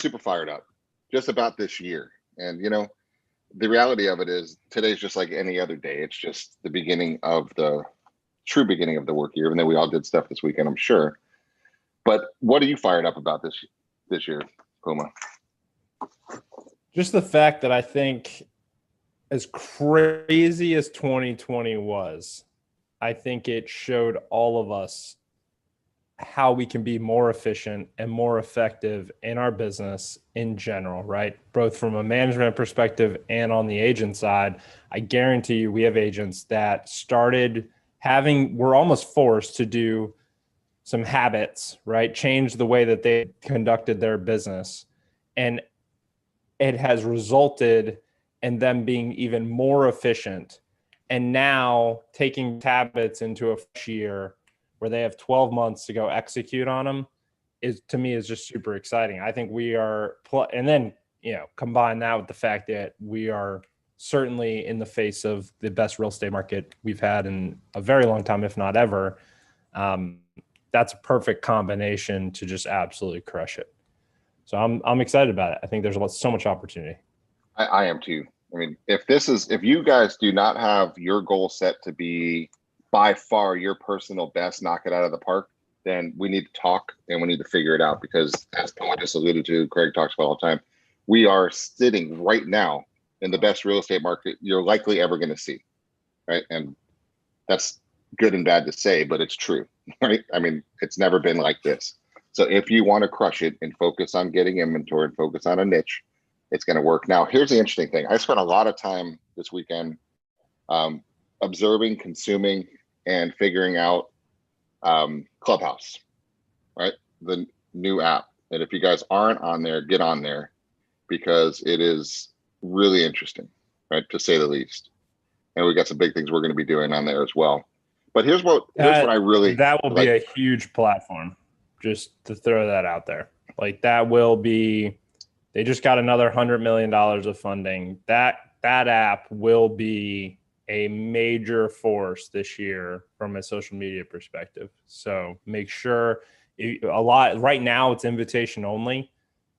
super fired up just about this year. And, the reality of it is today's just like any other day. It's just the beginning of the true beginning of the work year, even though we all did stuff this weekend, I'm sure. But what are you fired up about this year, Puma? Just the fact that I think as crazy as 2020 was, I think it showed all of us how we can be more efficient and more effective in our business in general, right? Both from a management perspective and on the agent side. I guarantee you we have agents that were almost forced to do some habits, right? Change the way that they conducted their business. And it has resulted in them being even more efficient. And now taking habits into a fresh year where they have 12 months to go execute on them to me is just super exciting. I think we are, and then, combine that with the fact that we are certainly in the face of the best real estate market we've had in a very long time, if not ever. That's a perfect combination to just absolutely crush it. So I'm excited about it. I think there's so much opportunity. I am too. I mean, if you guys do not have your goal set to be by far your personal best, knock it out of the park, then we need to talk and we need to figure it out, because as Paul just alluded to, Craig talks about all the time, we are sitting right now in the best real estate market you're likely ever going to see, right? And that's good and bad to say, but it's true, right? I mean, it's never been like this. So if you want to crush it and focus on getting inventory and focus on a niche, it's going to work. Now, here's the interesting thing. I spent a lot of time this weekend observing, consuming, and figuring out Clubhouse, right? The new app. And if you guys aren't on there, get on there, because it is really interesting, right? To say the least. And we got some big things we're going to be doing on there as well. But here's what I really... That will be a huge platform, just to throw that out there. Like that will be... They just got another $100 million of funding. That app will be a major force this year from a social media perspective. So make sure right now it's invitation only,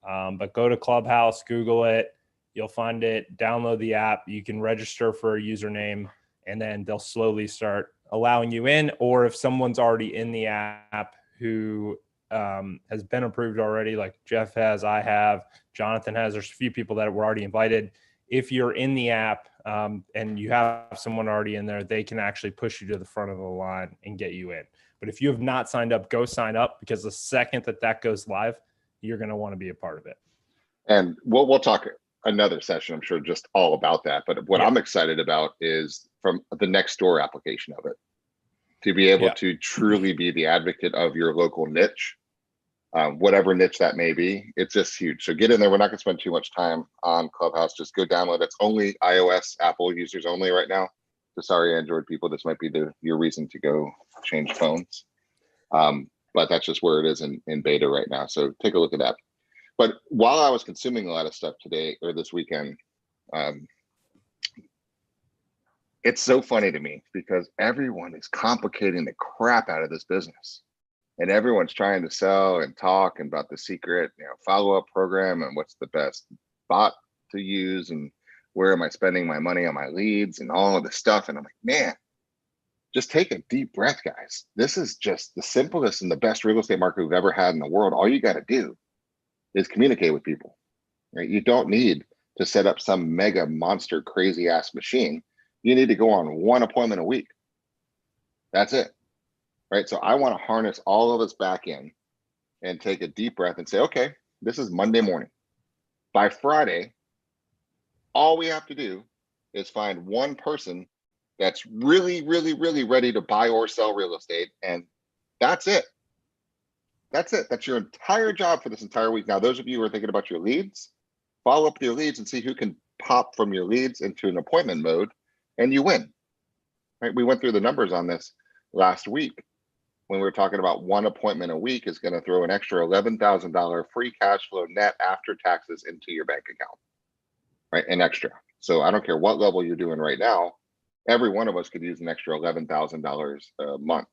but go to Clubhouse, Google it, you'll find it, download the app. You can register for a username, and then they'll slowly start allowing you in. Or if someone's already in the app who has been approved already, like Jeff has, I have, Jonathan has, there's a few people that were already invited. If you're in the app and you have someone already in there, they can actually push you to the front of the line and get you in. But if you have not signed up, go sign up, because the second that goes live, you're going to want to be a part of it. And we'll talk another session, I'm sure, just all about that. But what I'm excited about is from the Nextdoor application of it, to be able to truly be the advocate of your local niche. Whatever niche that may be, it's just huge. So get in there. We're not going to spend too much time on Clubhouse. Just go download. It's only iOS, Apple users only right now. So sorry, Android people, this might be your reason to go change phones. But that's just where it is in beta right now. So take a look at that. But while I was consuming a lot of stuff today or this weekend, it's so funny to me because everyone is complicating the crap out of this business. And everyone's trying to sell and talk about the secret, follow-up program and what's the best bot to use and where am I spending my money on my leads and all of this stuff. And I'm like, man, just take a deep breath, guys. This is just the simplest and the best real estate market we've ever had in the world. All you got to do is communicate with people, right? You don't need to set up some mega monster crazy ass machine. You need to go on one appointment a week. That's it. Right. So I want to harness all of us back in and take a deep breath and say, okay, this is Monday morning. By Friday, all we have to do is find one person that's really, really, really ready to buy or sell real estate. And that's it. That's it. That's your entire job for this entire week. Now, those of you who are thinking about your leads, follow up with your leads and see who can pop from your leads into an appointment mode, and you win. Right? We went through the numbers on this last week when we were talking about one appointment a week is going to throw an extra $11,000 free cash flow net after taxes into your bank account, right? An extra. So I don't care what level you're doing right now, every one of us could use an extra $11,000 a month,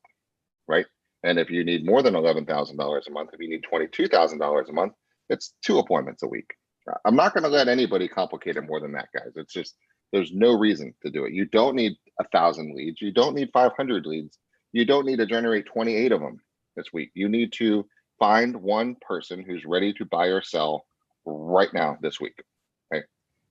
right? And if you need more than $11,000 a month, if you need $22,000 a month, It's 2 appointments a week. I'm not going to let anybody complicate it more than that, guys. It's just, there's no reason to do it. You don't need 1,000 leads. You don't need 500 leads. You don't need to generate 28 of them this week. You need to find one person who's ready to buy or sell right now this week. Okay,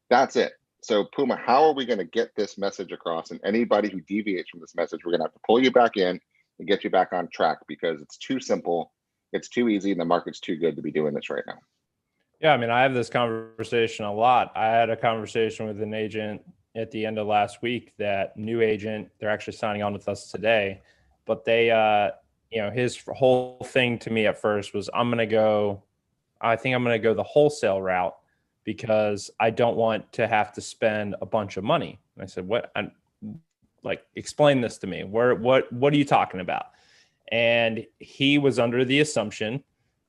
that's it. So Puma, how are we going to get this message across? And anybody who deviates from this message, we're going to have to pull you back in and get you back on track, because it's too simple, it's too easy, and the market's too good to be doing this right now. Yeah, I mean, I have this conversation a lot. I had a conversation with an agent at the end of last week, that new agent, they're actually signing on with us today, but they, his whole thing to me at first was, I think I'm going to go the wholesale route because I don't want to have to spend a bunch of money. And I said, explain this to me. What are you talking about? And he was under the assumption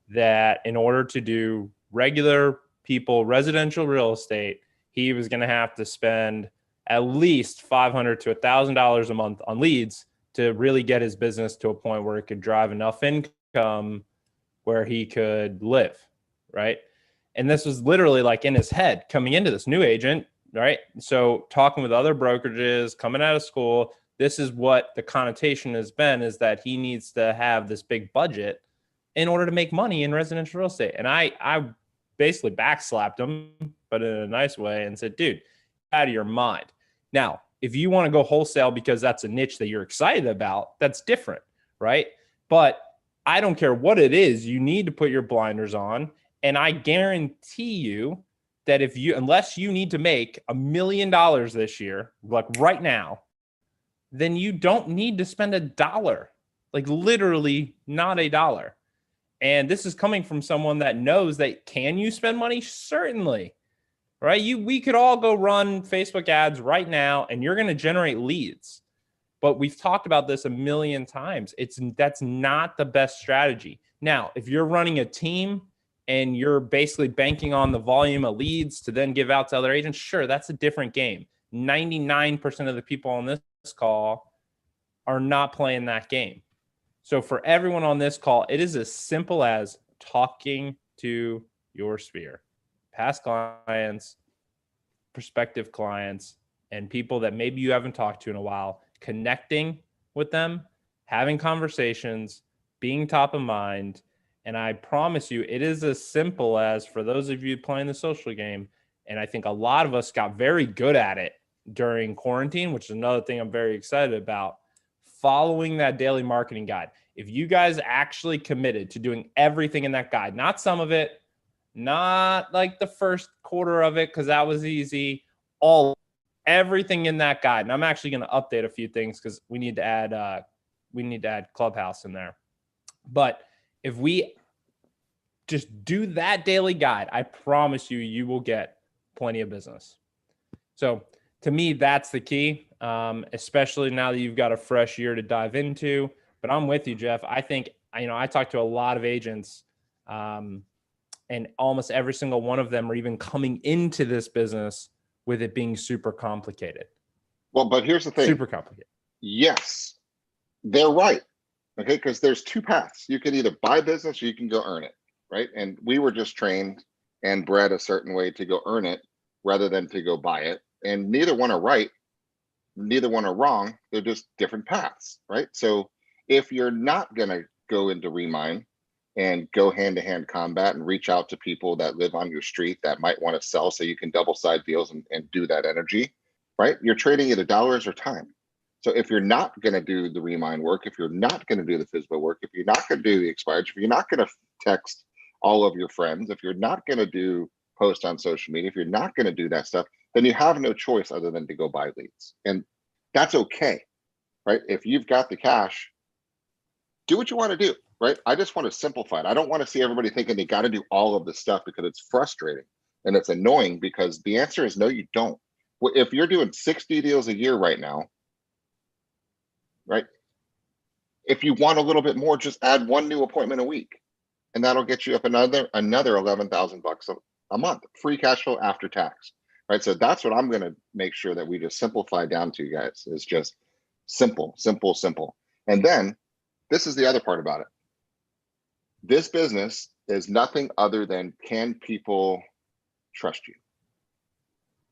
that in order to do regular people, residential real estate, he was going to have to spend at least $500 to $1,000 a month on leads to really get his business to a point where it could drive enough income where he could live, right? And this was literally like in his head coming into this new agent, right? So talking with other brokerages, coming out of school, this is what the connotation has been, is that he needs to have this big budget in order to make money in residential real estate. And I basically backslapped him, but in a nice way, and said, dude, out of your mind. Now, if you want to go wholesale because that's a niche that you're excited about, that's different, right? But I don't care what it is, you need to put your blinders on. And I guarantee you that unless you need to make $1 million this year, like right now, then you don't need to spend $1, like literally not $1. And this is coming from someone that knows that, can you spend money? Certainly, right? We could all go run Facebook ads right now and you're going to generate leads. But we've talked about this a million times. That's not the best strategy. Now, if you're running a team and you're basically banking on the volume of leads to then give out to other agents, sure, that's a different game. 99% of the people on this call are not playing that game. So for everyone on this call, it is as simple as talking to your sphere, past clients, prospective clients, and people that maybe you haven't talked to in a while, connecting with them, having conversations, being top of mind. And I promise you, it is as simple as, for those of you playing the social game, and I think a lot of us got very good at it during quarantine, which is another thing I'm very excited about, following that daily marketing guide. If you guys actually committed to doing everything in that guide, not some of it, not like the first quarter of it, because that was easy, everything in that guide. And I'm actually going to update a few things because we need to add Clubhouse in there. But if we just do that daily guide, I promise you, you will get plenty of business. So to me, that's the key, especially now that you've got a fresh year to dive into. But I'm with you, Jeff. I think, I talked to a lot of agents, and almost every single one of them are even coming into this business with it being super complicated. Well, but here's the thing. Super complicated. Yes, they're right. Okay, because there's 2 paths. You can either buy business or you can go earn it, right? And we were just trained and bred a certain way to go earn it rather than to go buy it. And neither one are right, neither one are wrong. They're just different paths, right? So if you're not going to go into Remine and go hand-to-hand combat and reach out to people that live on your street that might want to sell so you can double side deals and do that energy, right? You're trading either dollars or time. So if you're not going to do the Remine work, if you're not going to do the FSBO work, if you're not going to do the expired, if you're not going to text all of your friends, if you're not going to do post on social media, if you're not going to do that stuff, then you have no choice other than to go buy leads. And that's okay, right? If you've got the cash, do what you want to do, right? I just want to simplify it. I don't want to see everybody thinking they got to do all of this stuff, because it's frustrating and it's annoying, because the answer is no, you don't. If you're doing 60 deals a year right now, right? If you want a little bit more, just add 1 new appointment a week, and that'll get you up another $11,000 a month, free cash flow after tax, right? So that's what I'm going to make sure that we just simplify down to, you guys, is just simple, simple, simple. And then this is the other part about it. This business is nothing other than, can people trust you?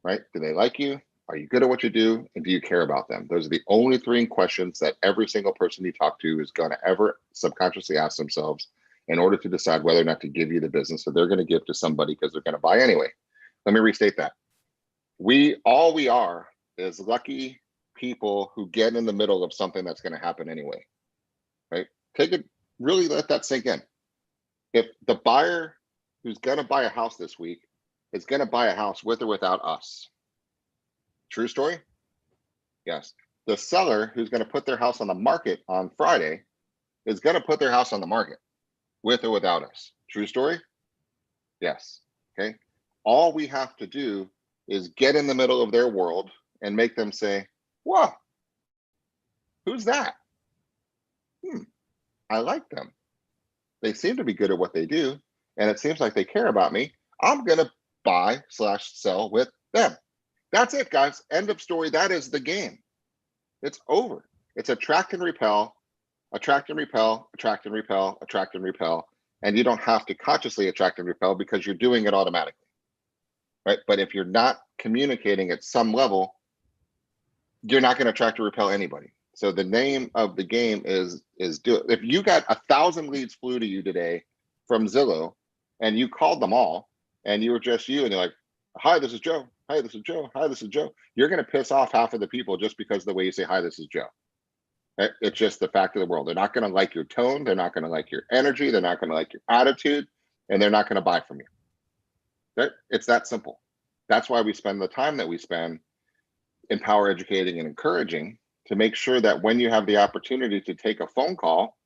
Right? Do they like you? Are you good at what you do? And do you care about them? Those are the only three questions that every single person you talk to is going to ever subconsciously ask themselves in order to decide whether or not to give you the business that they're going to give to somebody because they're going to buy anyway. Let me restate that. All we are is lucky people who get in the middle of something that's going to happen anyway, right? Really let that sink in. If the buyer who's going to buy a house this week is going to buy a house with or without us. True story? Yes. The seller who's going to put their house on the market on Friday is going to put their house on the market with or without us. True story? Yes. Okay. All we have to do is get in the middle of their world and make them say, whoa, who's that? I like them. They seem to be good at what they do, and it seems like they care about me. I'm going to buy/sell with them. That's it, guys. End of story. That is the game. It's over. It's attract and repel, attract and repel, attract and repel, attract and repel. And you don't have to consciously attract and repel because you're doing it automatically, right? But if you're not communicating at some level, you're not going to attract or repel anybody. So the name of the game is do it. If you got 1,000 leads flew to you today from Zillow and you called them all and you were just you and you're like, hi, this is Joe. Hi, this is Joe. Hi, this is Joe. You're going to piss off half of the people just because of the way you say, hi, this is Joe. It's just the fact of the world. They're not going to like your tone. They're not going to like your energy. They're not going to like your attitude, and they're not going to buy from you. It's that simple. That's why we spend the time that we spend empower, educating, and encouraging to make sure that when you have the opportunity to take a phone call,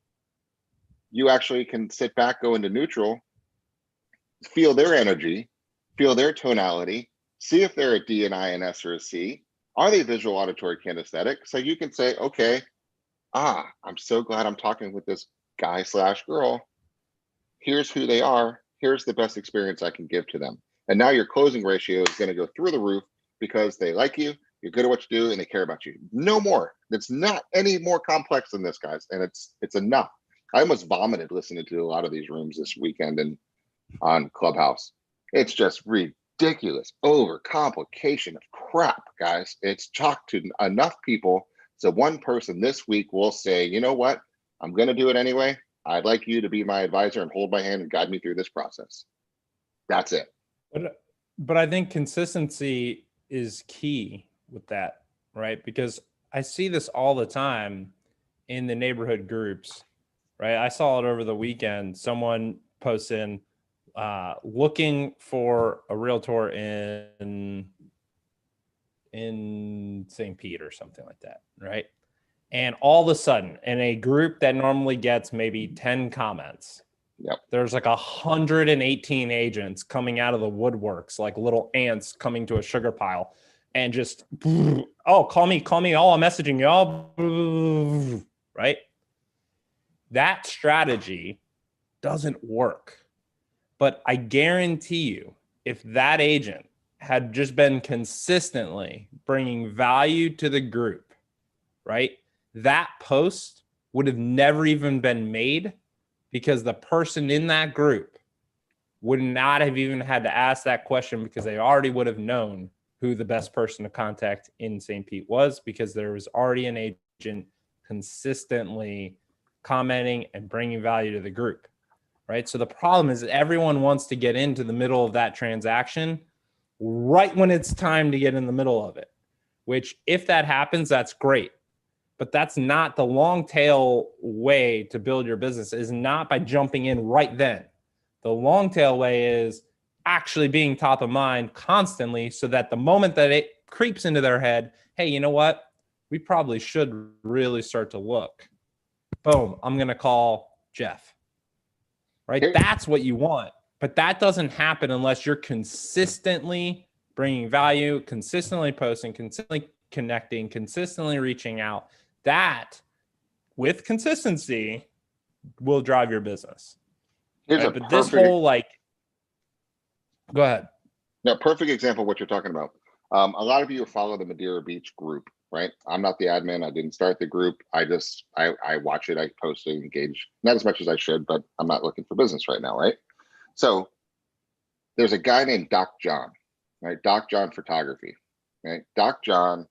you actually can sit back, go into neutral, feel their energy, feel their tonality, see if they're a D, an I, an S, or a C. Are they visual, auditory, kinesthetic? So you can say, okay, I'm so glad I'm talking with this guy/girl. Here's who they are. Here's the best experience I can give to them. And now your closing ratio is going to go through the roof because they like you, you're good at what you do, and they care about you. No more. It's not any more complex than this, guys. And it's enough. I almost vomited listening to a lot of these rooms this weekend and on Clubhouse. It's just ridiculous overcomplication of crap, guys. It's chalked to enough people. So one person this week will say, you know what? I'm going to do it anyway. I'd like you to be my advisor and hold my hand and guide me through this process. That's it. But I think consistency is key with that, right? Because I see this all the time in the neighborhood groups, right? I saw it over the weekend. Someone posts in looking for a realtor in St. Pete or something like that, right? And all of a sudden, in a group that normally gets maybe 10 comments, there's like 118 agents coming out of the woodworks, like little ants coming to a sugar pile, and just, oh, call me, oh, I'm messaging you, oh, right? That strategy doesn't work. But I guarantee you, if that agent had just been consistently bringing value to the group, right, that post would have never even been made because the person in that group would not have even had to ask that question because they already would have known who the best person to contact in St. Pete was because there was already an agent consistently commenting and bringing value to the group, right? So the problem is that everyone wants to get into the middle of that transaction right when it's time to get in the middle of it, which if that happens, that's great. But that's not the long tail way to build your business, is not by jumping in right then. The long tail way is actually being top of mind constantly so that the moment that it creeps into their head, hey, you know what? We probably should really start to look. Boom, I'm going to call Jeff, right? That's what you want. But that doesn't happen unless you're consistently bringing value, consistently posting, consistently connecting, consistently reaching out. That, with consistency, will drive your business. Here's right? But this whole go ahead. Now, perfect example of what you're talking about. A lot of you follow the Madeira Beach group right? I'm not the admin. I didn't start the group. I watch it. I post and engage, not as much as I should, but I'm not looking for business right now, right? So there's a guy named Doc John, right? Doc John Photography, right? Doc John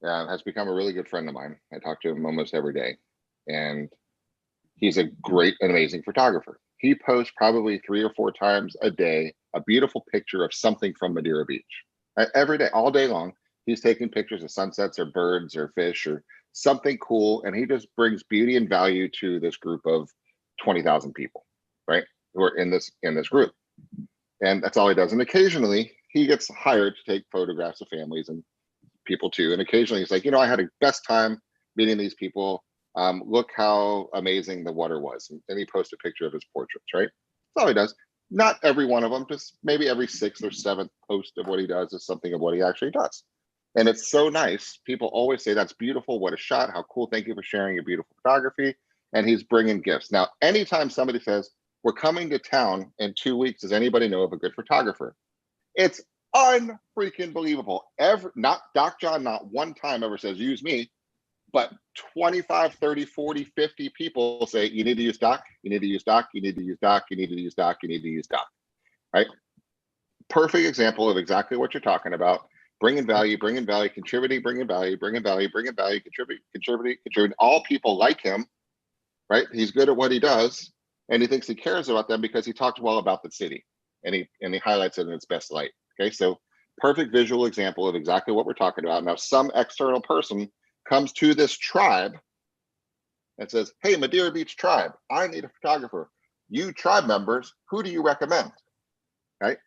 has become a really good friend of mine. I talk to him almost every day, and he's a great and amazing photographer. He posts probably 3 or 4 times a day a beautiful picture of something from Madeira Beach. Every day, all day long, he's taking pictures of sunsets or birds or fish or something cool, and he just brings beauty and value to this group of 20,000 people, right? Who are in this group, and that's all he does. And occasionally, he gets hired to take photographs of families and people too. And occasionally, he's like, I had a best time meeting these people. Look how amazing the water was. And he posts a picture of his portraits, right? That's all he does. Not every one of them, just maybe every 6th or 7th post of what he does is something of what he actually does. And it's so nice. People always say, that's beautiful. What a shot. How cool. Thank you for sharing your beautiful photography. And he's bringing gifts. Now, anytime somebody says, we're coming to town in 2 weeks, does anybody know of a good photographer? It's unfreaking believable. Not Doc John, not one time ever says, use me. But 25, 30, 40, 50 people say, you need to use Doc, you need to use Doc, you need to use Doc, you need to use Doc, you need to use Doc, right? Perfect example of exactly what you're talking about. Bringing value, contributing, bringing value, contributing. All people like him, right? He's good at what he does, and he thinks he cares about them because he talks well about the city, and he highlights it in its best light, okay? So perfect visual example of exactly what we're talking about. Now, some external person comes to this tribe and says, hey, Madeira Beach tribe, I need a photographer. You tribe members, who do you recommend? Right?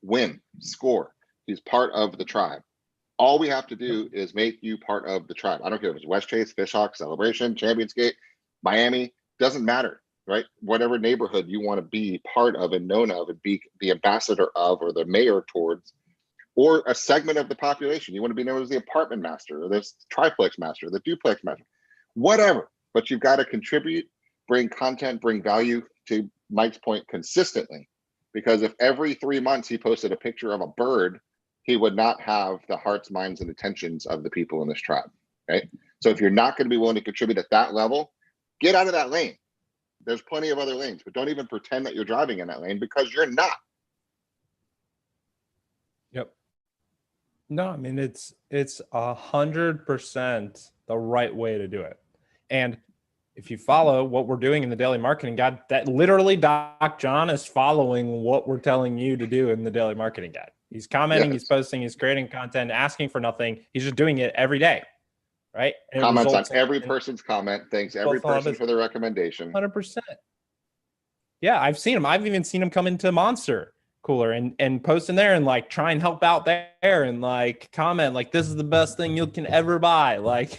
Win, score. He's part of the tribe. All we have to do is make you part of the tribe. I don't care if it's West Chase, Fishhawk, Celebration, Championsgate, Miami, doesn't matter, right? Whatever neighborhood you want to be part of and known of and be the ambassador of or the mayor towards, or a segment of the population. You want to be known as the apartment master or the triplex master, the duplex master, whatever. But you've got to contribute, bring content, bring value, to Mike's point, consistently. Because if every 3 months he posted a picture of a bird, he would not have the hearts, minds, and attentions of the people in this tribe, right? So if you're not going to be willing to contribute at that level, get out of that lane. There's plenty of other lanes, but don't even pretend that you're driving in that lane, because you're not. Yep. No, I mean, it's 100% the right way to do it. And if you follow what we're doing in the Daily Marketing Guide, that literally Doc John is following what we're telling you to do in the Daily Marketing Guide. He's commenting, He's posting, he's creating content, asking for nothing. He's just doing it every day, right? And comments on every person's comment. Thanks every person for the recommendation. 100%. Yeah, I've seen him. I've even seen him come into Monster Cooler and post in there and like try and help out there and like comment like, this is the best thing you can ever buy. Like,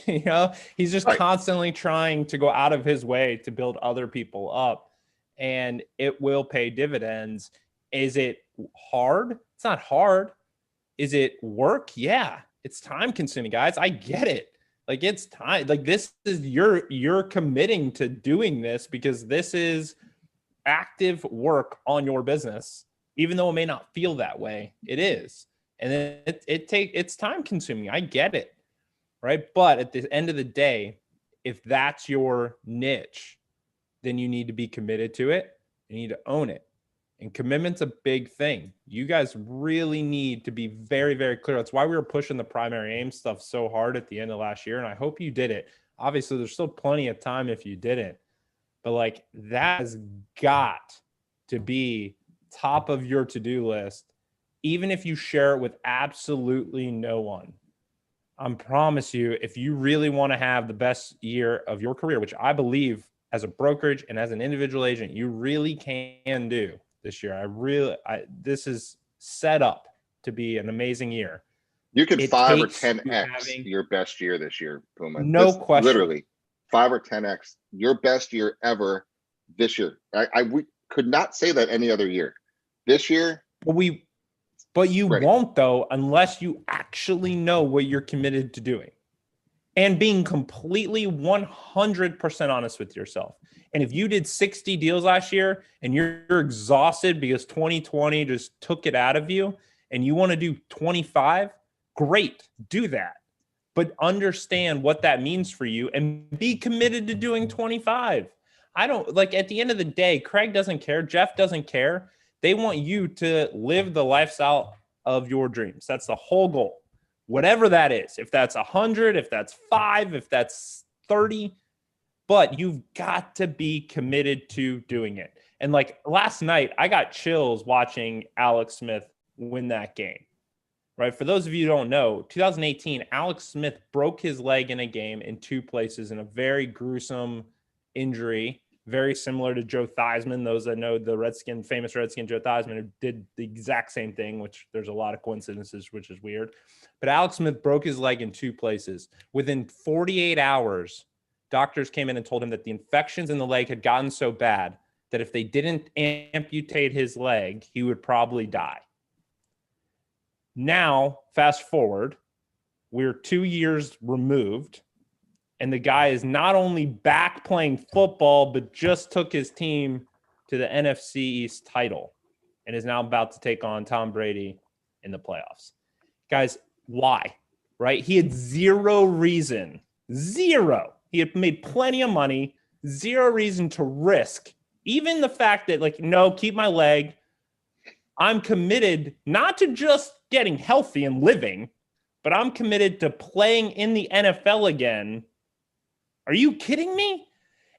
he's just constantly trying to go out of his way to build other people up, and it will pay dividends. Is it hard? It's not hard. Is it work? Yeah, it's time consuming, guys. I get it. Like, it's time. Like, this is you're committing to doing this because this is active work on your business. Even though it may not feel that way, it is. And then it's time consuming. I get it, right? But at the end of the day, if that's your niche, then you need to be committed to it. You need to own it. And commitment's a big thing. You guys really need to be very, very clear. That's why we were pushing the primary aim stuff so hard at the end of last year. And I hope you did it. Obviously, there's still plenty of time if you didn't. But like, that has got to be top of your to-do list, even if you share it with absolutely no one. I promise you, if you really want to have the best year of your career, which I believe as a brokerage and as an individual agent, you really can do this year. This is set up to be an amazing year. You can 5 or 10x your best year this year, Puma. No question. Literally 5 or 10x your best year ever this year. We could not say that any other year. This year, but you won't though, unless you actually know what you're committed to doing and being completely 100% honest with yourself. And if you did 60 deals last year and you're exhausted because 2020 just took it out of you and you want to do 25, great, do that. but understand what that means for you and be committed to doing 25. I don't like at the end of the day, Craig doesn't care. Jeff doesn't care. They want you to live the lifestyle of your dreams. That's the whole goal. Whatever that is, if that's 100, if that's 5, if that's 30, but you've got to be committed to doing it. And like last night, I got chills watching Alex Smith win that game, right? For those of you who don't know, 2018, Alex Smith broke his leg in a game in 2 places in a very gruesome injury, very similar to Joe Theismann. Those that know the famous Redskin Joe Theismann, who did the exact same thing, which there's a lot of coincidences, which is weird. But Alex Smith broke his leg in 2 places. Within 48 hours, doctors came in and told him that the infections in the leg had gotten so bad that if they didn't amputate his leg, he would probably die. Now, fast forward, we're 2 years removed, and the guy is not only back playing football, but just took his team to the NFC East title and is now about to take on Tom Brady in the playoffs. Guys, why? Right? He had zero reason. He had made plenty of money, zero reason to risk. Even the fact that, like, no, keep my leg. I'm committed not to just getting healthy and living, but I'm committed to playing in the NFL again. Are you kidding me?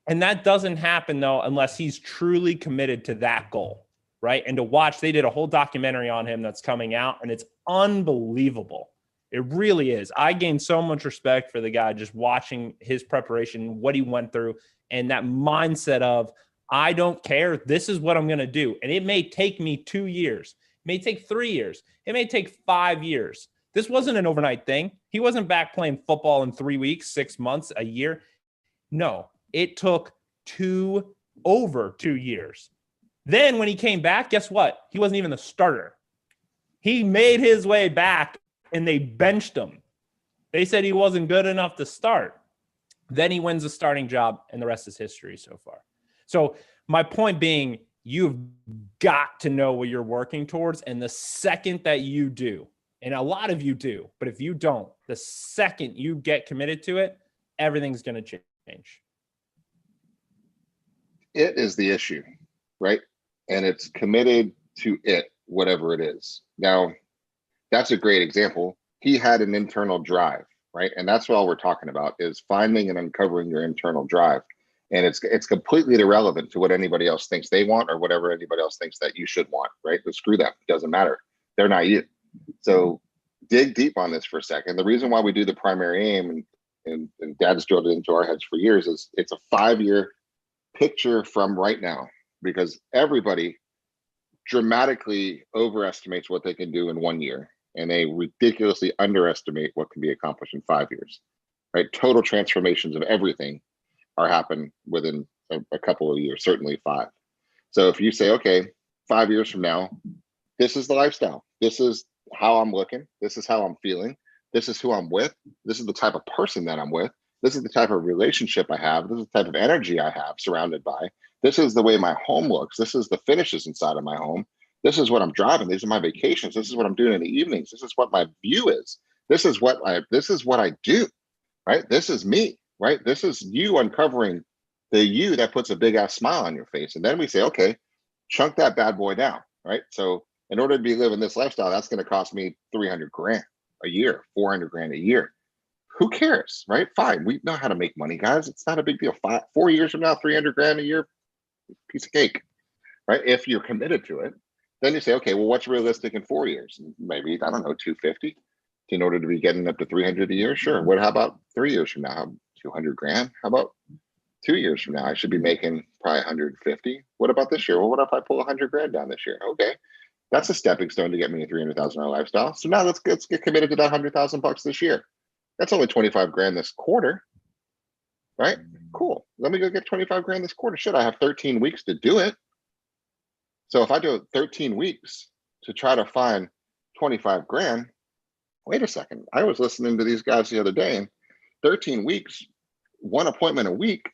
And that doesn't happen, though, unless he's truly committed to that goal, right? And to watch, they did a whole documentary on him that's coming out, and it's unbelievable. It really is. I gained so much respect for the guy just watching his preparation, what he went through, and that mindset of, I don't care. This is what I'm going to do. And it may take me 2 years. It may take 3 years. It may take 5 years. This wasn't an overnight thing. He wasn't back playing football in 3 weeks, 6 months, a year. No, it took over 2 years. Then when he came back, guess what? He wasn't even the starter. He made his way back and they benched him. They said he wasn't good enough to start. Then he wins the starting job and the rest is history so far. So my point being, you've got to know what you're working towards. And the second that you do, and a lot of you do, but if you don't, the second you get committed to it, everything's going to change. It is the issue, right? And it's committed to it, whatever it is. Now, that's a great example. He had an internal drive, right? And that's all we're talking about, is finding and uncovering your internal drive. And it's completely irrelevant to what anybody else thinks they want or whatever anybody else thinks that you should want, right? But screw them. It doesn't matter. They're not you. So dig deep on this for a second. The reason why we do the primary aim, and Dad's drilled it into our heads for years, is it's a 5-year picture from right now, because everybody dramatically overestimates what they can do in 1 year, and they ridiculously underestimate what can be accomplished in 5 years, right? Total transformations of everything are happening within a couple of years, certainly 5. So if you say, okay, 5 years from now, this is the lifestyle, this is how I'm looking, this is how I'm feeling, this is who I'm with, this is the type of person that I'm with, this is the type of relationship I have, this is the type of energy I have surrounded by, this is the way my home looks, this is the finishes inside of my home, this is what I'm driving, these are my vacations, this is what I'm doing in the evenings, this is what my view is, this is what I do, right? This is me, right? This is you uncovering the you that puts a big ass smile on your face. And then we say, okay, chunk that bad boy down, right? So in order to be living this lifestyle, that's going to cost me 300 grand a year, 400 grand a year. Who cares, right? Fine. We know how to make money, guys. It's not a big deal. 4 years from now, 300 grand a year, piece of cake, right? If you're committed to it, then you say, okay, well, what's realistic in 4 years? Maybe, I don't know, 250 in order to be getting up to 300 a year. Sure. How about 3 years from now? 200 grand? How about 2 years from now? I should be making probably 150. What about this year? Well, what if I pull 100 grand down this year? Okay. That's a stepping stone to get me a $300,000 lifestyle. So now let's get committed to that $100,000 this year. That's only 25 grand this quarter, right? Cool. Let me go get 25 grand this quarter. Shit, I have 13 weeks to do it. So if I do 13 weeks to try to find 25 grand, wait a second. I was listening to these guys the other day, and 13 weeks, 1 appointment a week,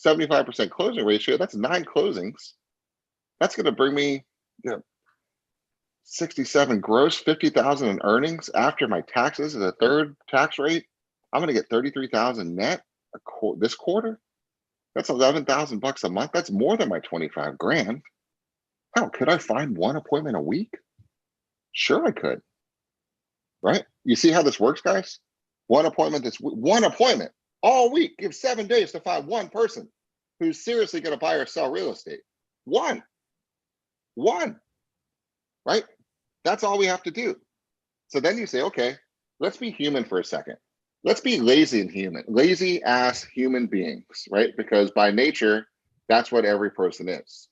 75% closing ratio, that's 9 closings. That's going to bring me 67 gross, 50,000 in earnings after my taxes at a third tax rate. I'm going to get 33,000 net this quarter. That's 11,000 bucks a month. That's more than my 25 grand. Hell, could I find one appointment a week? Sure, I could. Right? You see how this works, guys? One appointment all week. Give 7 days to find one person who's seriously going to buy or sell real estate. One, right? That's all we have to do. So then you say, okay, let's be human for a second. Let's be lazy ass human beings, right? Because by nature, that's what every person is.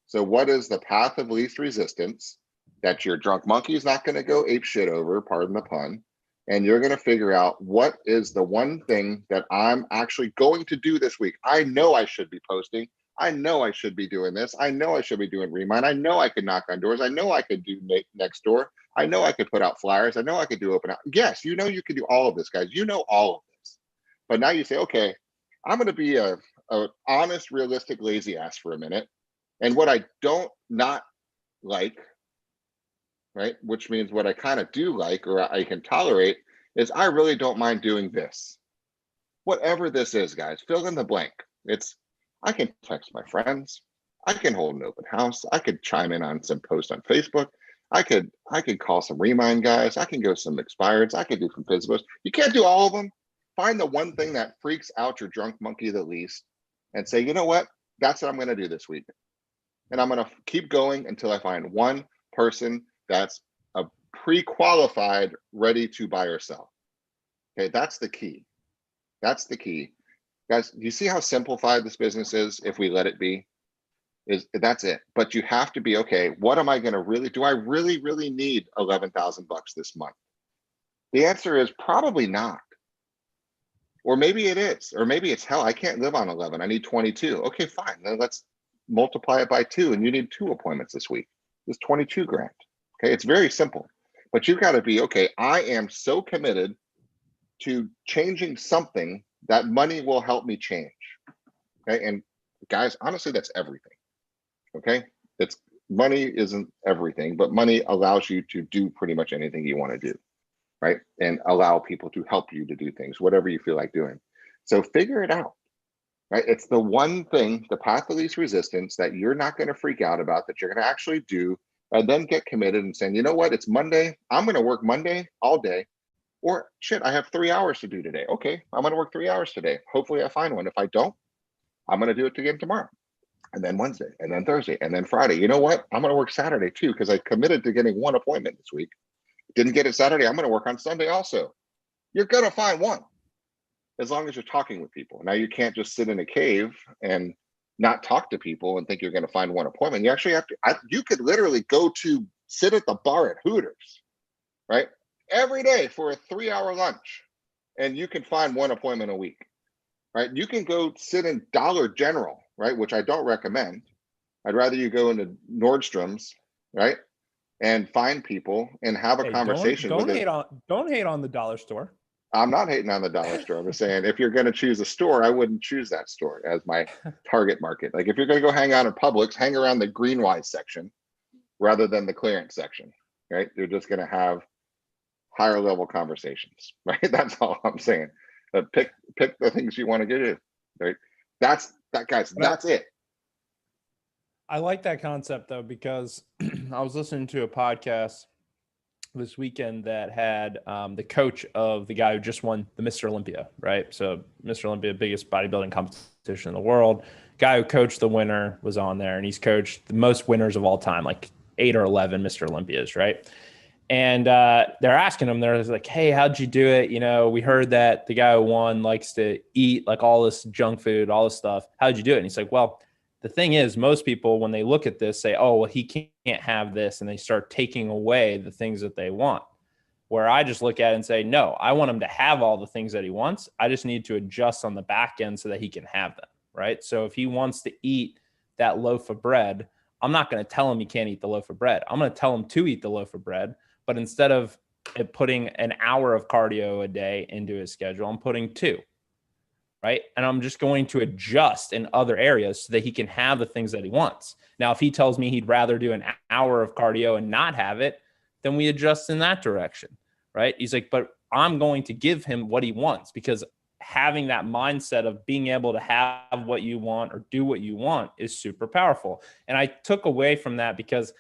So what is the path of least resistance that your drunk monkey is not going to go ape shit over, pardon the pun, and you're going to figure out what is the one thing that I'm actually going to do this week. I know I should be posting. I know I should be doing this. I know I should be doing Remind. I know I could knock on doors. I know I could do next door. I know I could put out flyers. I know I could do open house. Yes, you know you could do all of this, guys. You know all of this. But now you say, okay, I'm going to be a honest, realistic, lazy ass for a minute. And what I don't not like, right, which means what I kind of do like or I can tolerate, is I really don't mind doing this. Whatever this is, guys, fill in the blank. I can text my friends. I can hold an open house. I could chime in on some posts on Facebook. I could call some Remind guys. I can go some expireds. I could do some physicals. You can't do all of them. Find the one thing that freaks out your drunk monkey the least and say, you know what? That's what I'm going to do this week. And I'm going to keep going until I find one person that's a pre-qualified, ready to buy or sell. Okay, that's the key. That's the key. Guys, do you see how simplified this business is if we let it be? That's it. But you have to be, okay, what am I going to really do? I really need 11,000 bucks this month? The answer is probably not. Or maybe it is, or maybe it's hell, I can't live on 11. I need 22. Okay, fine. Then let's multiply it by 2 and you need 2 appointments this week. It's 22 grand. Okay, it's very simple. But you've got to be, okay, I am so committed to changing something that money will help me change. Okay, and guys, honestly, that's everything. Okay, it's money isn't everything, but money allows you to do pretty much anything you want to do, right? And allow people to help you to do things, whatever you feel like doing. So figure it out, right? It's the one thing, the path of least resistance that you're not going to freak out about, that you're going to actually do, and then get committed and saying, you know what, it's Monday. I'm going to work Monday all day. Or shit, I have 3 hours to do today. Okay, I'm going to work 3 hours today. Hopefully I find one. If I don't, I'm going to do it again tomorrow. And then Wednesday, and then Thursday, and then Friday. You know what? I'm going to work Saturday too, because I committed to getting one appointment this week. Didn't get it Saturday. I'm going to work on Sunday also. You're going to find one, as long as you're talking with people. Now, you can't just sit in a cave and not talk to people and think you're going to find one appointment. You actually have to, you could literally go to sit at the bar at Hooters, right? Every day for a 3-hour lunch, and you can find one appointment a week, right? You can go sit in Dollar General, right? Which I don't recommend. I'd rather you go into Nordstrom's, right? And find people and have a conversation don't with hate on the dollar store. I'm not hating on the dollar store. I'm just saying, if you're going to choose a store, I wouldn't choose that store as my target market. Like if you're going to go hang out in Publix, hang around the Greenwise section rather than the clearance section, right? You're just going to have higher level conversations, right? That's all I'm saying. But pick the things you want to get in, right? That's it. I like that concept though, because I was listening to a podcast this weekend that had the coach of the guy who just won the Mr. Olympia, right? So Mr. Olympia, biggest bodybuilding competition in the world. Guy who coached the winner was on there, and he's coached the most winners of all time, like 8 or 11 Mr. Olympias, right? And they're asking him, they're like, hey, how'd you do it? You know, we heard that the guy who won likes to eat like all this junk food, all this stuff. How'd you do it? And he's like, well, the thing is, most people, when they look at this, say, oh, well, he can't have this. And they start taking away the things that they want. Where I just look at it and say, no, I want him to have all the things that he wants. I just need to adjust on the back end so that he can have them, right? So if he wants to eat that loaf of bread, I'm not going to tell him he can't eat the loaf of bread. I'm going to tell him to eat the loaf of bread. But instead of putting an hour of cardio a day into his schedule, I'm putting 2, right? And I'm just going to adjust in other areas so that he can have the things that he wants. Now, if he tells me he'd rather do an hour of cardio and not have it, then we adjust in that direction, right? He's like, but I'm going to give him what he wants, because having that mindset of being able to have what you want or do what you want is super powerful. And I took away from that because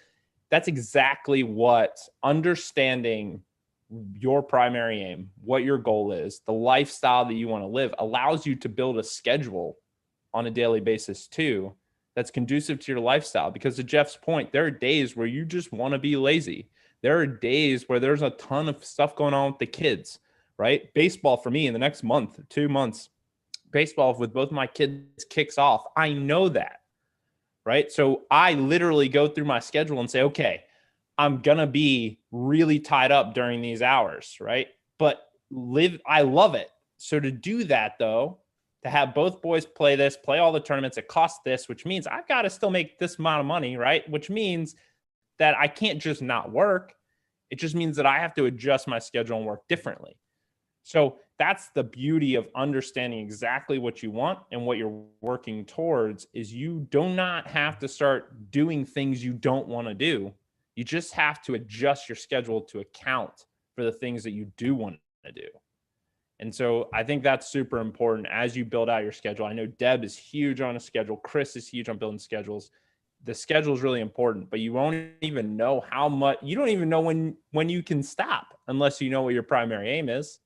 that's exactly what understanding your primary aim, what your goal is, the lifestyle that you want to live allows you to build a schedule on a daily basis too, that's conducive to your lifestyle. Because to Jeff's point, there are days where you just want to be lazy. There are days where there's a ton of stuff going on with the kids, right? Baseball for me in the next month, 2 months, baseball with both my kids kicks off. I know that, right? So I literally go through my schedule and say, okay, I'm going to be really tied up during these hours, right? But I love it. So to do that though, to have both boys play all the tournaments, it costs this, which means I've got to still make this amount of money, right? Which means that I can't just not work. It just means that I have to adjust my schedule and work differently. So that's the beauty of understanding exactly what you want and what you're working towards, is you do not have to start doing things you don't want to do. You just have to adjust your schedule to account for the things that you do want to do. And so I think that's super important as you build out your schedule. I know Deb is huge on a schedule. Chris is huge on building schedules. The schedule is really important, but you won't even know how much, you don't even know when you can stop unless you know what your primary aim is.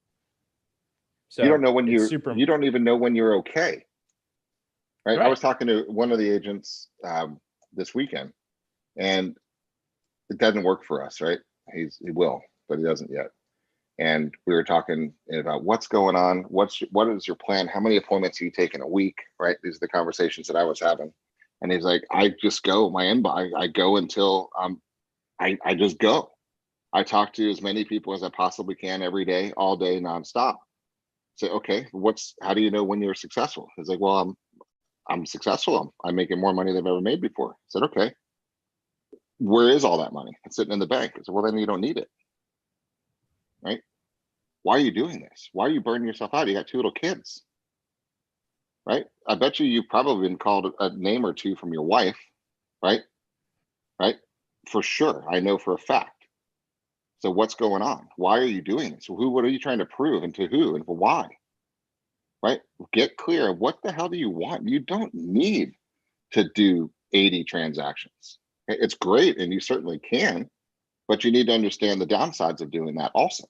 So you don't know when you don't even know when you're okay. Right? I was talking to one of the agents this weekend, and it doesn't work for us, right? He will, but he doesn't yet. And we were talking about what's going on. What is your plan? How many appointments are you taking a week? Right? These are the conversations that I was having. And he's like, I just go my inbox. I go until I just go. I talk to as many people as I possibly can every day, all day, nonstop. Say, okay, how do you know when you're successful? He's like, well, I'm successful. I'm making more money than I've ever made before. I said, okay, where is all that money? It's sitting in the bank. I said, well, then you don't need it. Right? Why are you doing this? Why are you burning yourself out? You got 2 little kids. Right? I bet you've probably been called a name or two from your wife, right? Right? For sure. I know for a fact. So what's going on? Why are you doing this? What are you trying to prove, and to who, and for why? Right? Get clear. What the hell do you want? You don't need to do 80 transactions. It's great, and you certainly can, but you need to understand the downsides of doing that also.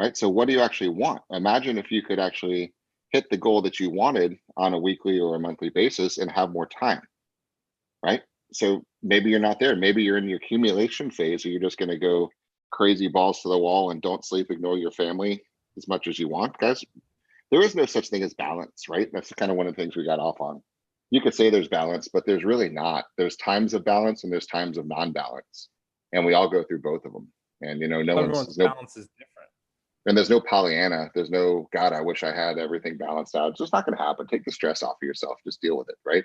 Right? So what do you actually want? Imagine if you could actually hit the goal that you wanted on a weekly or a monthly basis and have more time. Right? So maybe you're not there. Maybe you're in your accumulation phase, or you're just going to go crazy balls to the wall and don't sleep, ignore your family as much as you want. Guys, there is no such thing as balance, right? That's kind of one of the things we got off on. You could say there's balance, but there's really not. There's times of balance and there's times of non-balance, and we all go through both of them. And everyone's balance is different. And there's no Pollyanna. There's no, God, I wish I had everything balanced out. It's just not going to happen. Take the stress off of yourself. Just deal with it, right?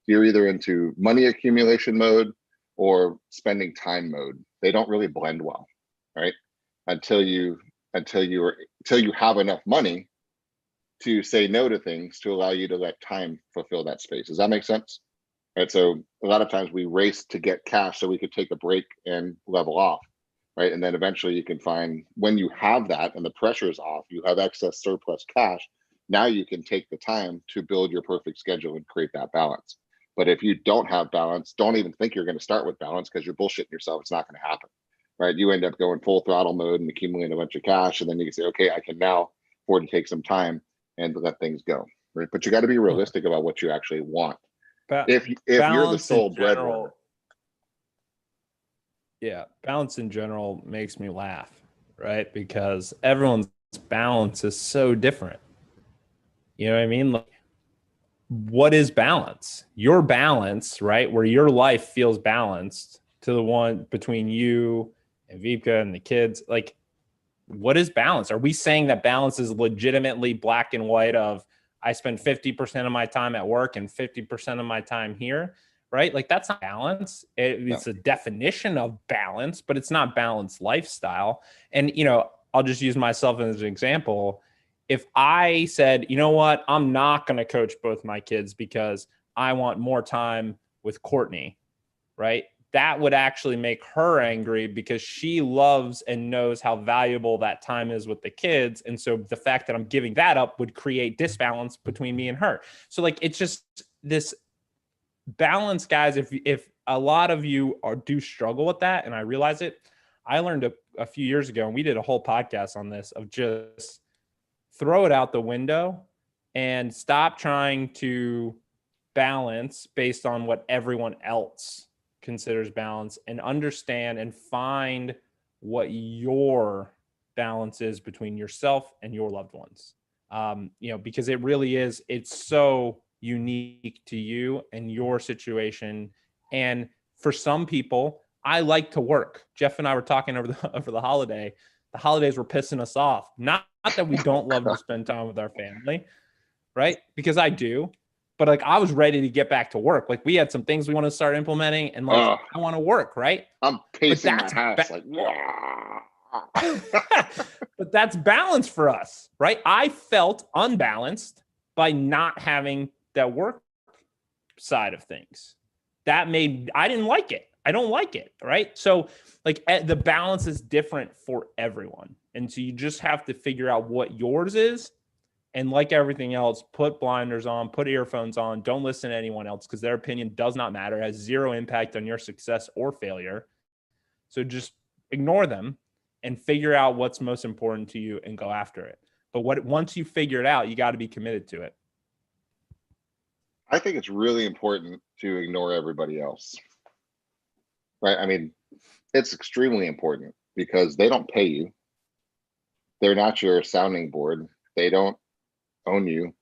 You're either into money accumulation mode or spending time mode. They don't really blend well, right? Until you have enough money to say no to things to allow you to let time fulfill that space. Does that make sense? Right. So a lot of times we race to get cash so we could take a break and level off. Right. And then eventually you can find, when you have that and the pressure is off, you have excess surplus cash. Now you can take the time to build your perfect schedule and create that balance. But if you don't have balance, don't even think you're going to start with balance, because you're bullshitting yourself. It's not going to happen. Right. You end up going full throttle mode and accumulating a bunch of cash. And then you can say, okay, I can now afford to take some time and let things go. Right. But you got to be realistic about what you actually want. If you're the sole breadwinner. Yeah, balance in general makes me laugh, right? Because everyone's balance is so different. You know what I mean? Like, what is balance? Your balance, right? Where your life feels balanced to the one between you and Vipka and the kids. Like, what is balance? Are we saying that balance is legitimately black and white of I spend 50% of my time at work and 50% of my time here? Right? Like, that's not balance. It's a definition of balance, but it's not balanced lifestyle. And, I'll just use myself as an example. If I said, you know what, I'm not going to coach both my kids because I want more time with Courtney, right? that would actually make her angry because she loves and knows how valuable that time is with the kids. And so the fact that I'm giving that up would create disbalance between me and her. So like, it's just this balance, guys. If a lot of you do struggle with that, and I realize it, I learned a few years ago, and we did a whole podcast on this, of just throw it out the window and stop trying to balance based on what everyone else considers balance, and understand and find what your balance is between yourself and your loved ones. Because it really is, it's so unique to you and your situation. And for some people, I like to work. Jeff and I were talking over the holiday. The holidays were pissing us off. Not that we don't love to spend time with our family, right? Because I do. But like, I was ready to get back to work. Like, we had some things we want to start implementing, and like, I want to work, right? I'm pacing my house like, but that's balance for us, right? I felt unbalanced by not having that work side of things. I didn't like it. I don't like it, right? So like, the balance is different for everyone. And so you just have to figure out what yours is. And like everything else, put blinders on, put earphones on. Don't listen to anyone else, because their opinion does not matter, has zero impact on your success or failure. So just ignore them and figure out what's most important to you and go after it. But once you figure it out, you got to be committed to it. I think it's really important to ignore everybody else, right? I mean, it's extremely important because they don't pay you. They're not your sounding board. They don't own you.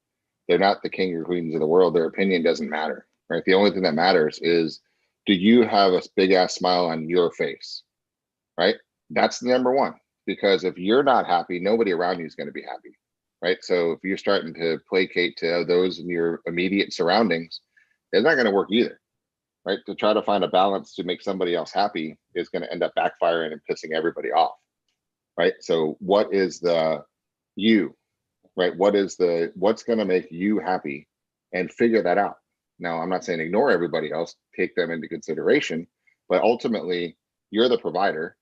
They're not the king or queens of the world. Their opinion doesn't matter, right? The only thing that matters is, do you have a big ass smile on your face, right? That's the number one, because if you're not happy, nobody around you is going to be happy, right? So if you're starting to placate to those in your immediate surroundings, it's not going to work either, right? To try to find a balance to make somebody else happy is going to end up backfiring and pissing everybody off, right? So what is the you, right? What's going to make you happy, and figure that out. Now, I'm not saying ignore everybody else, take them into consideration, but ultimately you're the provider.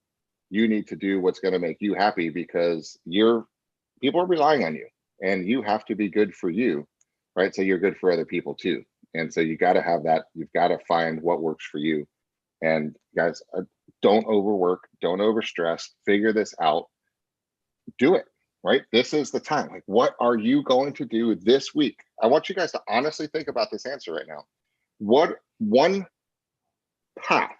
You need to do what's going to make you happy, because people are relying on you, and you have to be good for you, right? So you're good for other people too. And so you got to have that. You've got to find what works for you. And guys, don't overwork, don't overstress, figure this out, do it. Right? This is the time. Like, what are you going to do this week? I want you guys to honestly think about this answer right now. What one path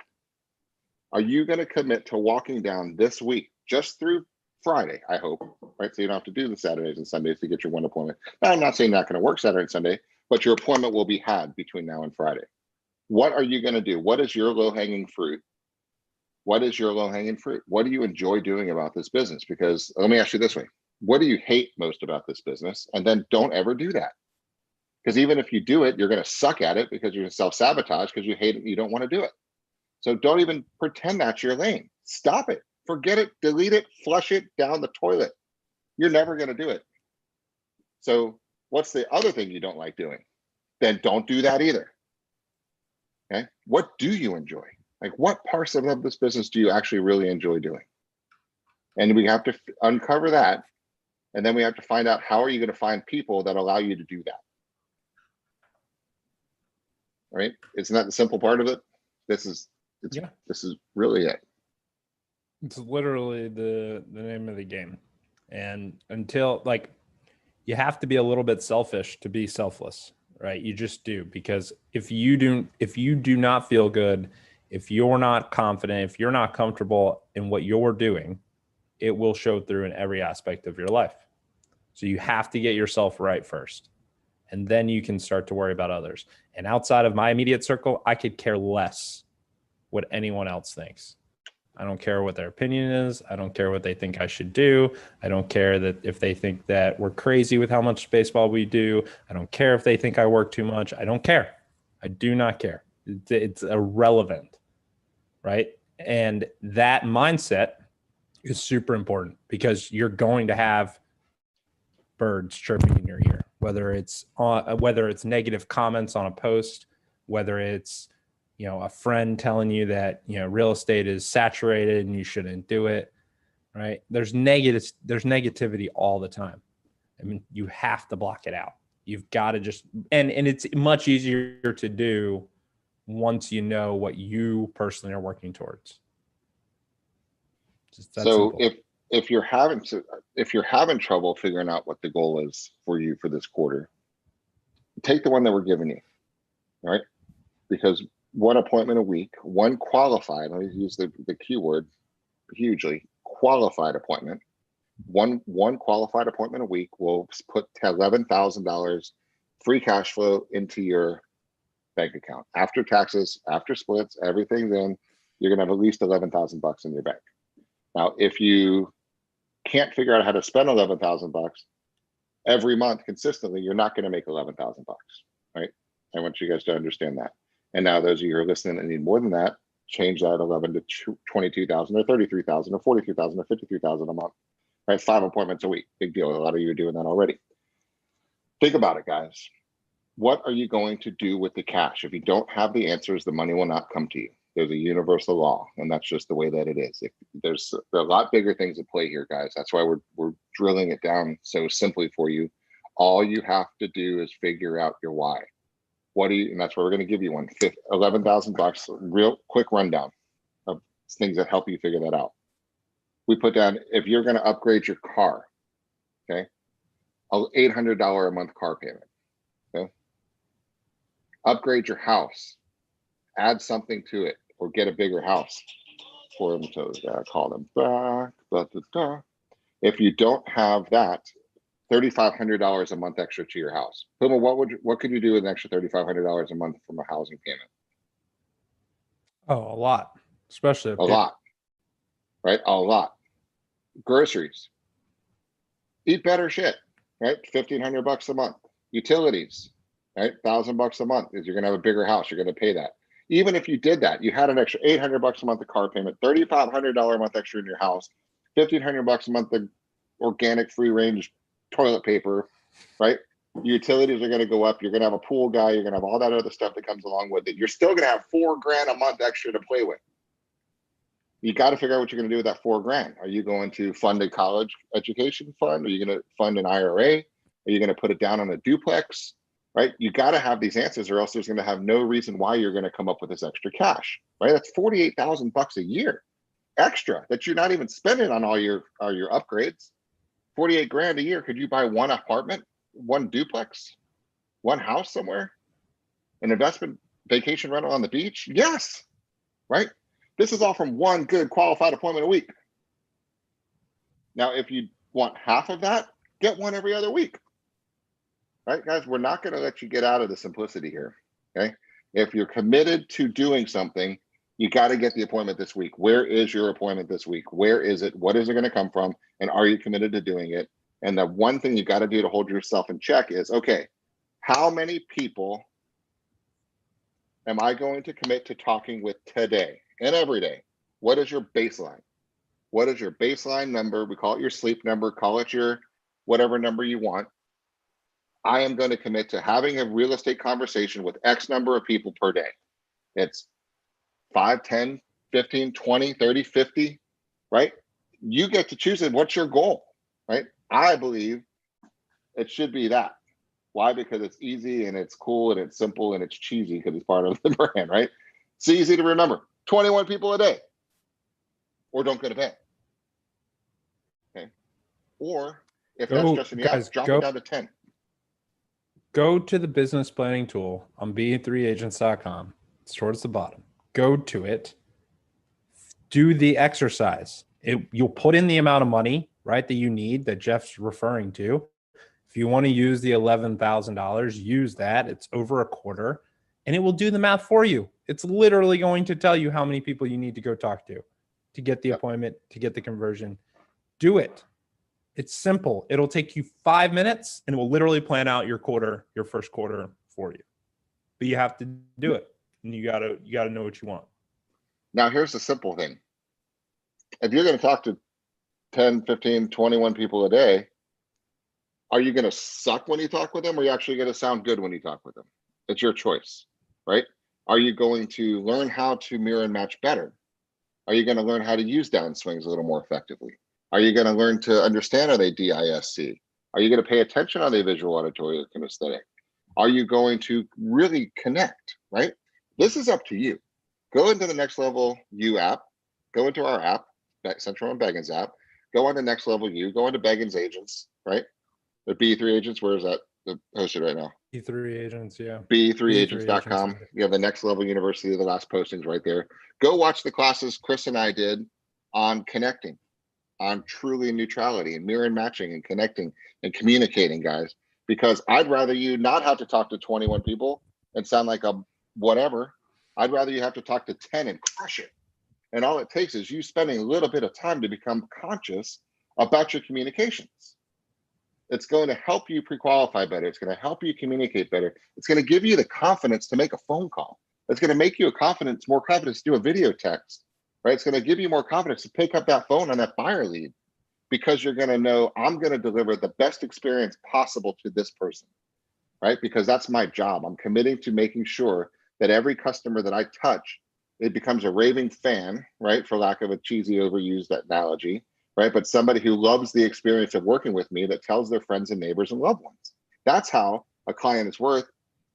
are you going to commit to walking down this week, just through Friday, I hope, right? So you don't have to do the Saturdays and Sundays to get your one appointment. Now, I'm not saying not going to work Saturday and Sunday, but your appointment will be had between now and Friday. What are you going to do? What is your low-hanging fruit? What is your low-hanging fruit? What do you enjoy doing about this business? Because let me ask you this way. What do you hate most about this business? And then don't ever do that. Because even if you do it, you're going to suck at it, because you're going to self-sabotage because you hate it and you don't want to do it. So don't even pretend that's your lane. Stop it. Forget it. Delete it. Flush it down the toilet. You're never going to do it. So what's the other thing you don't like doing? Then don't do that either. Okay. What do you enjoy? Like, what parts of this business do you actually really enjoy doing? And we have to uncover that. And then we have to find out, how are you going to find people that allow you to do that? Right? Isn't that the simple part of it? This is really it. It's literally the name of the game. And until, like, you have to be a little bit selfish to be selfless, right? You just do, because if you do not feel good, if you're not confident, if you're not comfortable in what you're doing, it will show through in every aspect of your life. So you have to get yourself right first, and then you can start to worry about others. And outside of my immediate circle, I could care less what anyone else thinks. I don't care what their opinion is. I don't care what they think I should do. I don't care that if they think that we're crazy with how much baseball we do. I don't care if they think I work too much. I don't care. I do not care. It's irrelevant, right? And that mindset is super important, because you're going to have birds chirping in your ear, whether it's negative comments on a post, whether it's a friend telling you that, real estate is saturated and you shouldn't do it, right? There's negativity all the time. I mean, you have to block it out. You've got to just, and it's much easier to do once you know what you personally are working towards. Just that So simple. if you're having trouble figuring out what the goal is for you for this quarter, take the one that we're giving you, right? Because one appointment a week, one qualified, let me use the keyword hugely, qualified appointment. One qualified appointment a week will put $11,000 free cash flow into your bank account. After taxes, after splits, everything's in, you're gonna have at least 11,000 bucks in your bank. Now, if you can't figure out how to spend 11,000 bucks every month consistently, you're not gonna make 11,000 bucks, right? I want you guys to understand that. And now those of you who are listening and need more than that, change that 11 to 22,000 or 33,000 or 43,000 or 53,000 a month, right? 5 appointments a week, big deal. A lot of you are doing that already. Think about it, guys. What are you going to do with the cash? If you don't have the answers, the money will not come to you. There's a universal law, and that's just the way that it is. There's a lot bigger things at play here, guys. That's why we're drilling it down so simply for you. All you have to do is figure out your why. And that's why we're going to give you one. 11,000 bucks, real quick rundown of things that help you figure that out. We put down, if you're going to upgrade your car, okay, an $800 a month car payment. Okay, upgrade your house, add something to it, or get a bigger house for them to call them back. Blah, blah, blah. If you don't have that, $3,500 a month extra to your house. Puma, what could you do with an extra $3,500 a month from a housing payment? Oh, a lot, especially a lot, right? A lot. Groceries. Eat better shit, right? 1,500 bucks a month. Utilities, right? 1,000 bucks a month. Is you're gonna have a bigger house. You're gonna pay that. Even if you did that, you had an extra 800 bucks a month of car payment, $3,500 a month extra in your house, 1,500 bucks a month of organic free range toilet paper, right? Utilities are going to go up. You're going to have a pool guy. You're going to have all that other stuff that comes along with it. You're still going to have $4,000 a month extra to play with. You got to figure out what you're going to do with that $4,000. Are you going to fund a college education fund? Are you going to fund an IRA? Are you going to put it down on a duplex? Right? You got to have these answers, or else there's going to have no reason why you're going to come up with this extra cash. Right? That's 48,000 bucks a year extra that you're not even spending on all your upgrades. 48 grand a year. Could you buy one apartment, one duplex, one house somewhere, an investment vacation rental on the beach? Yes, right? This is all from one good qualified appointment a week. Now, if you want half of that, get one every other week. Right, guys? We're not going to let you get out of the simplicity here. Okay. If you're committed to doing something, you got to get the appointment this week. Where is your appointment this week? Where is it? What is it going to come from? And are you committed to doing it? And the one thing you got to do to hold yourself in check is, okay, how many people am I going to commit to talking with today and every day? What is your baseline? What is your baseline number? We call it your sleep number, call it your whatever number you want. I am going to commit to having a real estate conversation with X number of people per day. It's 5, 10, 15, 20, 30, 50, right? You get to choose it. What's your goal, right? I believe it should be that. Why? Because it's easy and it's cool and it's simple and it's cheesy because it's part of the brand, right? It's easy to remember. 21 people a day, or don't go to bed. Okay. Or if that's just an guys, drop it down to 10. Go to the business planning tool on be3agents.com. It's towards the bottom. Go to it. Do the exercise. You'll put in the amount of money, right, that you need, that Jeff's referring to. If you want to use the $11,000, use that. It's over a quarter, and it will do the math for you. It's literally going to tell you how many people you need to go talk to get the appointment, to get the conversion. Do it. It's simple. It'll take you 5 minutes, and it will literally plan out your first quarter for you. But you have to do it, and you gotta know what you want. Now, here's the simple thing. If you're going to talk to 10, 15, 21 people a day, are you going to suck when you talk with them, or are you actually going to sound good when you talk with them? It's your choice, right? Are you going to learn how to mirror and match better? Are you going to learn how to use downswings a little more effectively? Are you going to learn to understand, are they DISC? Are you going to pay attention, are they visual, auditory, or kinesthetic? Are you going to really connect, right? This is up to you. Go into the Next Level U app, go into our app, Central and Beggins app, go on to Next Level U, go into Beggins Agents, right? The B3 Agents, where is that posted right now? B3 Agents, yeah. B3agents.com. You have the Next Level University, the last postings right there. Go watch the classes Chris and I did on connecting, on truly neutrality and mirror and matching and connecting and communicating, guys, because I'd rather you not have to talk to 21 people and sound like a whatever. I'd rather you have to talk to 10 and crush it. And all it takes is you spending a little bit of time to become conscious about your communications. It's going to help you pre-qualify better. It's going to help you communicate better. It's going to give you the confidence to make a phone call. It's going to make you more confidence to do a video text, right? It's going to give you more confidence to pick up that phone on that buyer lead, because you're going to know, I'm going to deliver the best experience possible to this person, right? Because that's my job. I'm committing to making sure that every customer that I touch, it becomes a raving fan, right? For lack of a cheesy, overused analogy, right? But somebody who loves the experience of working with me, that tells their friends and neighbors and loved ones. That's how a client is worth,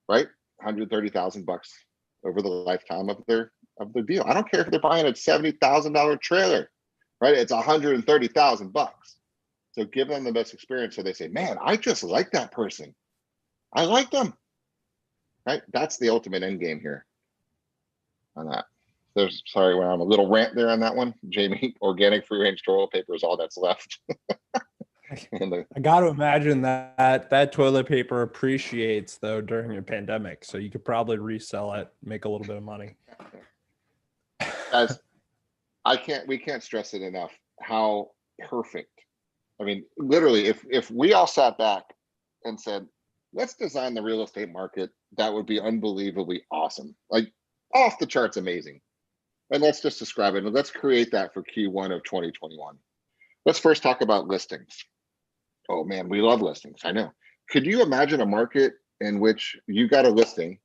right? $130,000 over the lifetime of their deal. I don't care if they're buying a $70,000 trailer, right? It's $130,000. So give them the best experience, so they say, man, I just like that person. I like them, right? That's the ultimate end game here on that. Sorry, when I'm a little rant there on that one, Jamie. Organic free range toilet paper is all that's left. I got to imagine that toilet paper appreciates though during a pandemic, so you could probably resell it, make a little bit of money. Guys, we can't stress it enough how perfect. I mean, literally, if we all sat back and said, let's design the real estate market, that would be unbelievably awesome, like off the charts amazing. And let's just describe it. And let's create that for Q1 of 2021. Let's first talk about listings. Oh man, we love listings. I know. Could you imagine a market in which you got a listing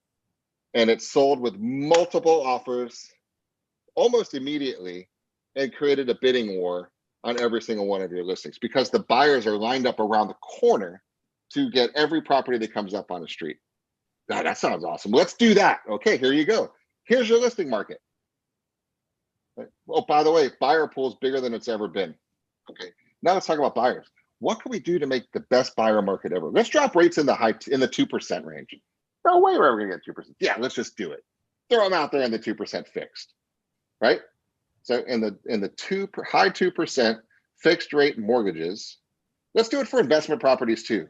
and it's sold with multiple offers almost immediately and created a bidding war on every single one of your listings because the buyers are lined up around the corner to get every property that comes up on the street? That sounds awesome. Let's do that. Okay, here you go. Here's your listing market. Oh, by the way, buyer pool is bigger than it's ever been. Okay, now let's talk about buyers. What can we do to make the best buyer market ever? Let's drop rates in the 2% range. No way we're ever gonna get 2%. Yeah, let's just do it. Throw them out there in the 2% fixed, right? So in the high 2% fixed rate mortgages, let's do it for investment properties too,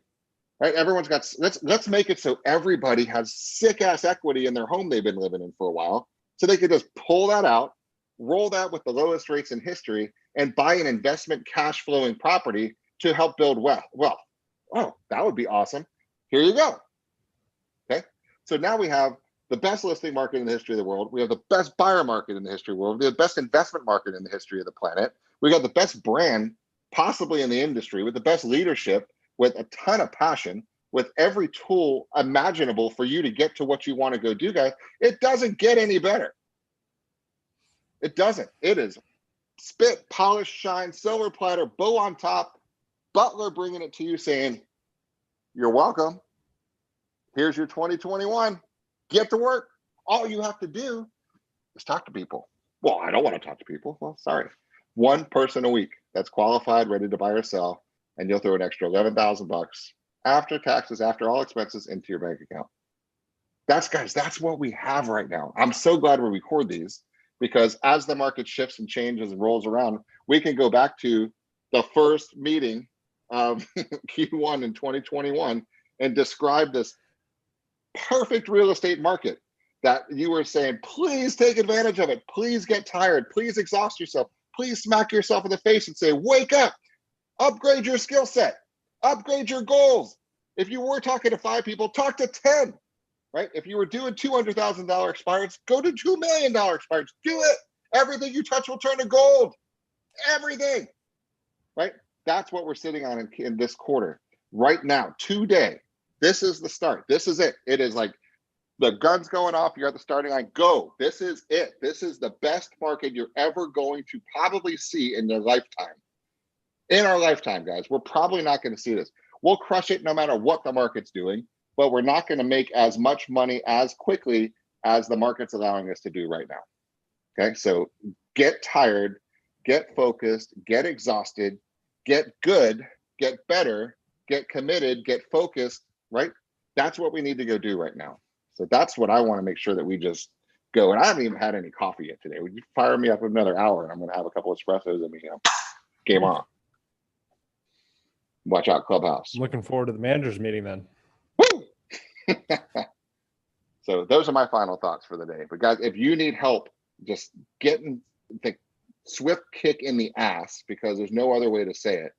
right? Everyone's got, let's make it so everybody has sick ass equity in their home they've been living in for a while, so they could just pull that out, roll that with the lowest rates in history, and buy an investment cash flowing property to help build wealth. Oh, that would be awesome. Here you go. Okay, so now we have the best listing market in the history of the world. We have the best buyer market in the history of the world. We have the best investment market in the history of the planet. We got the best brand possibly in the industry, with the best leadership, with a ton of passion, with every tool imaginable for you to get to what you want to go do, guys. It doesn't get any better. It doesn't. It is spit, polish, shine, silver platter, bow on top, Butler bringing it to you saying, you're welcome. Here's your 2021. Get to work. All you have to do is talk to people. Well, I don't want to talk to people. Well, sorry. One person a week that's qualified, ready to buy or sell, and you'll throw an extra $11,000 after taxes, after all expenses, into your bank account. That's what we have right now. I'm so glad we record these, because as the market shifts and changes and rolls around, we can go back to the first meeting of Q1 in 2021 and describe this perfect real estate market that you were saying, please take advantage of it. Please get tired. Please exhaust yourself. Please smack yourself in the face and say, wake up, upgrade your skill set, upgrade your goals. If you were talking to 5 people, talk to 10, right? If you were doing $200,000 expireds, go to $2 million expireds. Do it. Everything you touch will turn to gold. Everything, right? That's what we're sitting on in this quarter right now, today. This is the start. This is it. It is like the gun's going off. You're at the starting line. Go. This is it. This is the best market you're ever going to probably see in your lifetime. In our lifetime, guys, we're probably not going to see this. We'll crush it no matter what the market's doing, but we're not going to make as much money as quickly as the market's allowing us to do right now. Okay, so get tired, get focused, get exhausted, get good, get better, get committed, get focused, right? That's what we need to go do right now. So that's what I want to make sure that we just go. And I haven't even had any coffee yet today. Would you fire me up another hour and I'm going to have a couple of espressos and game on. Watch out, Clubhouse. I'm looking forward to the managers meeting then. Woo! So those are my final thoughts for the day. But guys, if you need help just getting the swift kick in the ass, because there's no other way to say it,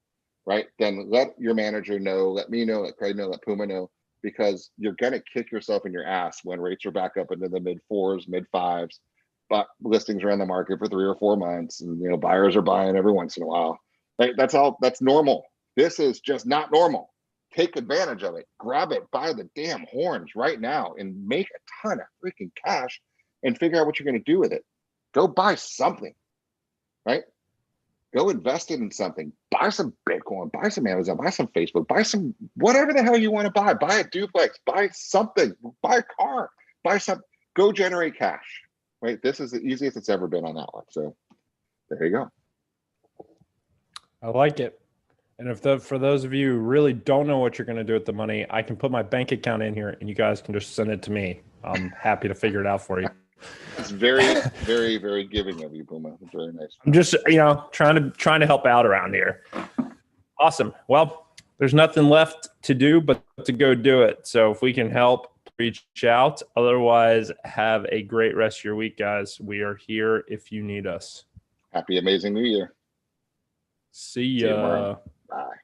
right? Then let your manager know, let me know, let Craig know, let Puma know, because you're going to kick yourself in your ass when rates are back up into the mid 4s, mid 5s, but listings are in the market for 3 or 4 months, and buyers are buying every once in a while. Right? That's normal. This is just not normal. Take advantage of it. Grab it by the damn horns right now and make a ton of freaking cash and figure out what you're going to do with it. Go buy something, right? Go invest it in something. Buy some Bitcoin, buy some Amazon, buy some Facebook, buy some whatever the hell you want to buy. Buy a duplex, buy something, buy a car, buy something. Go generate cash, right? This is the easiest it's ever been on that one. So there you go. I like it. And for those of you who really don't know what you're going to do with the money, I can put my bank account in here and you guys can just send it to me. I'm happy to figure it out for you. It's very, very, very giving of you, Puma. It's very nice. I'm just, trying to help out around here. Awesome. Well, there's nothing left to do but to go do it. So if we can help, reach out. Otherwise, have a great rest of your week, guys. We are here if you need us. Happy amazing New Year. See ya. Bye.